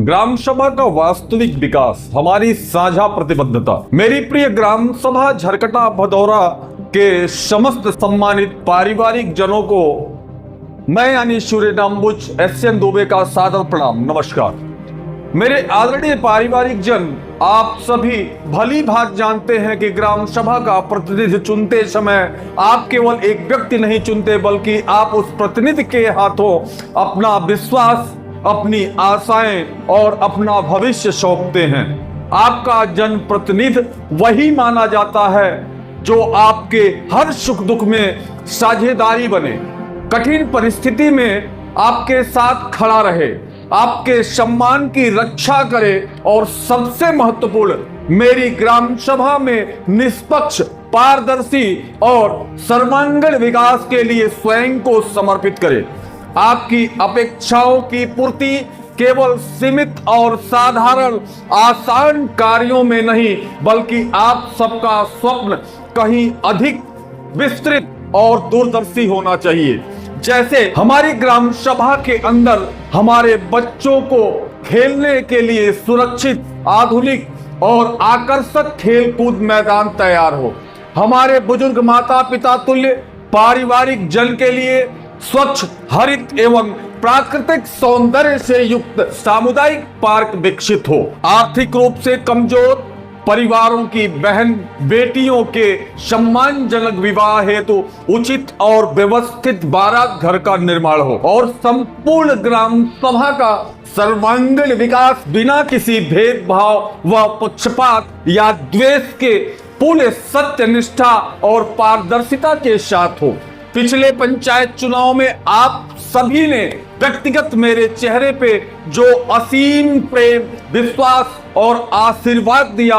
ग्राम सभा का वास्तविक विकास हमारी साझा प्रतिबद्धता। मेरी प्रिय ग्राम सभा झरकटा भदौरा के समस्त सम्मानित पारिवारिक जनों को मैं यानी सूर्य नामबुच एसएन दुबे का सादर प्रणाम, नमस्कार। मेरे आदरणीय पारिवारिक जन, आप सभी भली भांति जानते हैं कि ग्राम सभा का प्रतिनिधि चुनते समय आप केवल एक व्यक्ति नहीं चुनते, बल्कि आप उस प्रतिनिधि के हाथों अपना विश्वास, अपनी आशाएं और अपना भविष्य सौंपते हैं। आपका जनप्रतिनिधि वही माना जाता है जो आपके हर सुख दुख में साझेदारी बने, कठिन परिस्थिति में आपके साथ खड़ा रहे, आपके सम्मान की रक्षा करे और सबसे महत्वपूर्ण, मेरी ग्राम सभा में निष्पक्ष, पारदर्शी और सर्वांगीण विकास के लिए स्वयं को समर्पित करे। आपकी अपेक्षाओं की पूर्ति केवल सीमित और साधारण आसान कार्यों में नहीं, बल्कि आप सबका स्वप्न कहीं अधिक विस्तृत और दूरदर्शी होना चाहिए। जैसे हमारी ग्राम सभा के अंदर हमारे बच्चों को खेलने के लिए सुरक्षित, आधुनिक और आकर्षक खेलकूद मैदान तैयार हो, हमारे बुजुर्ग माता पिता तुल्य पारिवारिक जन के लिए स्वच्छ, हरित एवं प्राकृतिक सौंदर्य से युक्त सामुदायिक पार्क विकसित हो, आर्थिक रूप से कमजोर परिवारों की बहन बेटियों के सम्मानजनक विवाह हेतु उचित और व्यवस्थित बारात घर का निर्माण हो और संपूर्ण ग्राम सभा का सर्वांगीण विकास बिना किसी भेदभाव व पक्षपात या द्वेष के पूर्ण सत्यनिष्ठा और पारदर्शिता के साथ हो। पिछले पंचायत चुनाव में आप सभी ने व्यक्तिगत मेरे चेहरे पे जो असीम प्रेम, विश्वास और आशीर्वाद दिया,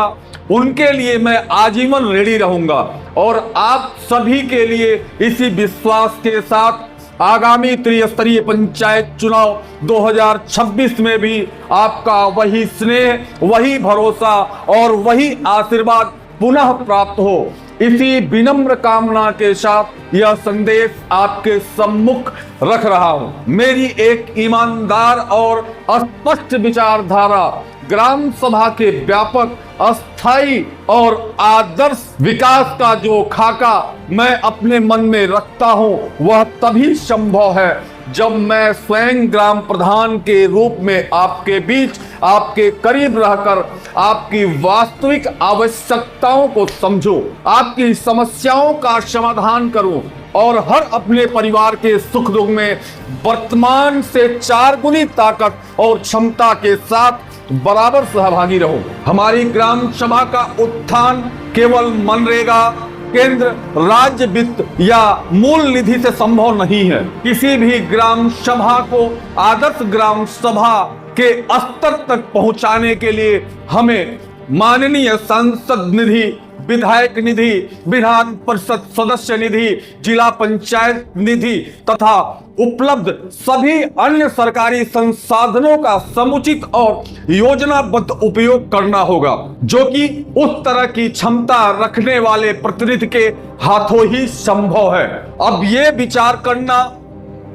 उनके लिए मैं आजीवन ऋणी रहूंगा और आप सभी के लिए इसी विश्वास के साथ आगामी त्रिस्तरीय पंचायत चुनाव 2026 में भी आपका वही स्नेह, वही भरोसा और वही आशीर्वाद पुनः प्राप्त हो। इसी विनम्र कामना के साथ यह संदेश आपके सम्मुख रख रहा हूं। मेरी एक ईमानदार और स्पष्ट विचारधारा ग्राम सभा के व्यापक, अस्थायी और आदर्श विकास का जो खाका मैं अपने मन में रखता हूं, वह तभी संभव है जब मैं स्वयं ग्राम प्रधान के रूप में आपके बीच, आपके करीब रहकर आपकी वास्तविक आवश्यकताओं को समझूं, आपकी समस्याओं का समाधान करूं और हर अपने परिवार के सुख दुख में वर्तमान से 4 गुनी ताकत और क्षमता के साथ बराबर सहभागी रहूं। हमारी ग्राम सभा का उत्थान केवल मनरेगा, केंद्र राज्य वित्त या मूल निधि से संभव नहीं है। किसी भी ग्राम सभा को आदर्श ग्राम सभा के स्तर तक पहुंचाने के लिए हमें माननीय सांसद निधि, विधायक निधि, विधान परिषद सदस्य निधि, जिला पंचायत निधि तथा उपलब्ध सभी अन्य सरकारी संसाधनों का समुचित और योजनाबद्ध उपयोग करना होगा, जो कि उस तरह की क्षमता रखने वाले प्रतिनिधि के हाथों ही संभव है। अब ये विचार करना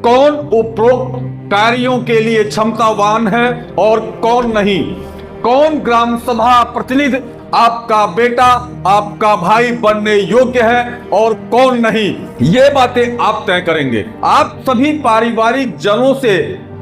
कौन उपरोक्त कार्यों के लिए क्षमतावान है और कौन नहीं, कौन ग्राम सभा प्रतिनिधि आपका बेटा, आपका भाई बनने योग्य है और कौन नहीं, ये बातें आप तय करेंगे। आप सभी पारिवारिक जनों से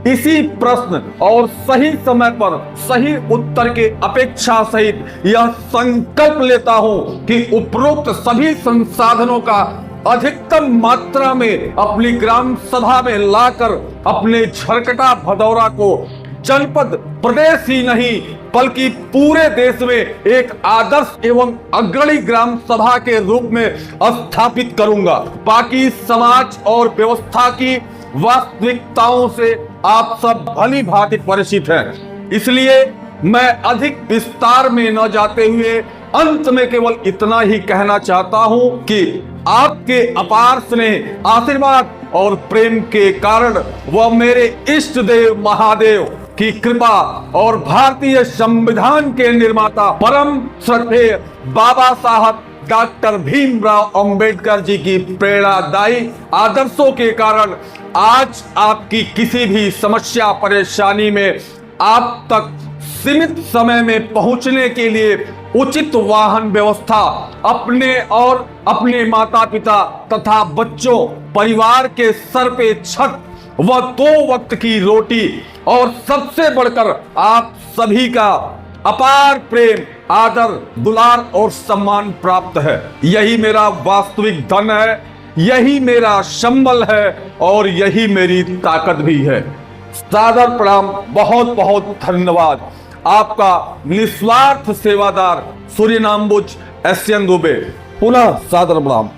इसी प्रश्न और सही समय पर सही उत्तर के अपेक्षा सहित यह संकल्प लेता हूं कि उपरोक्त सभी संसाधनों का अधिकतम मात्रा में अपनी ग्राम सभा में लाकर अपने झरकटा भदौरा को जनपद, प्रदेश ही नहीं बल्कि पूरे देश में एक आदर्श एवं अग्रणी ग्राम सभा के रूप में स्थापित करूंगा। बाकी समाज और व्यवस्था की वास्तविकताओं से आप सब भली भांति परिचित हैं, इसलिए मैं अधिक विस्तार में न जाते हुए अंत में केवल इतना ही कहना चाहता हूं कि आपके अपार स्नेह, आशीर्वाद और प्रेम के कारण वह मेरे इष्ट देव महादेव की कृपा और भारतीय संविधान के निर्माता परम श्रद्धेय बाबा साहब डॉक्टर भीमराव अंबेडकर जी की प्रेरणादायी आदर्शों के कारण आज आपकी किसी भी समस्या परेशानी में आप तक सीमित समय में पहुंचने के लिए उचित वाहन व्यवस्था, अपने और अपने माता पिता तथा बच्चों, परिवार के सर पे छत व 2 वक्त की रोटी और सबसे बढ़कर आप सभी का अपार प्रेम, आदर, दुलार और सम्मान प्राप्त है। यही मेरा वास्तविक धन है, यही मेरा संबल है और यही मेरी ताकत भी है। सादर प्रणाम, बहुत बहुत धन्यवाद। आपका निस्वार्थ सेवादार सूर्यनामबुज एसएन दुबे। पुनः सादर प्रणाम।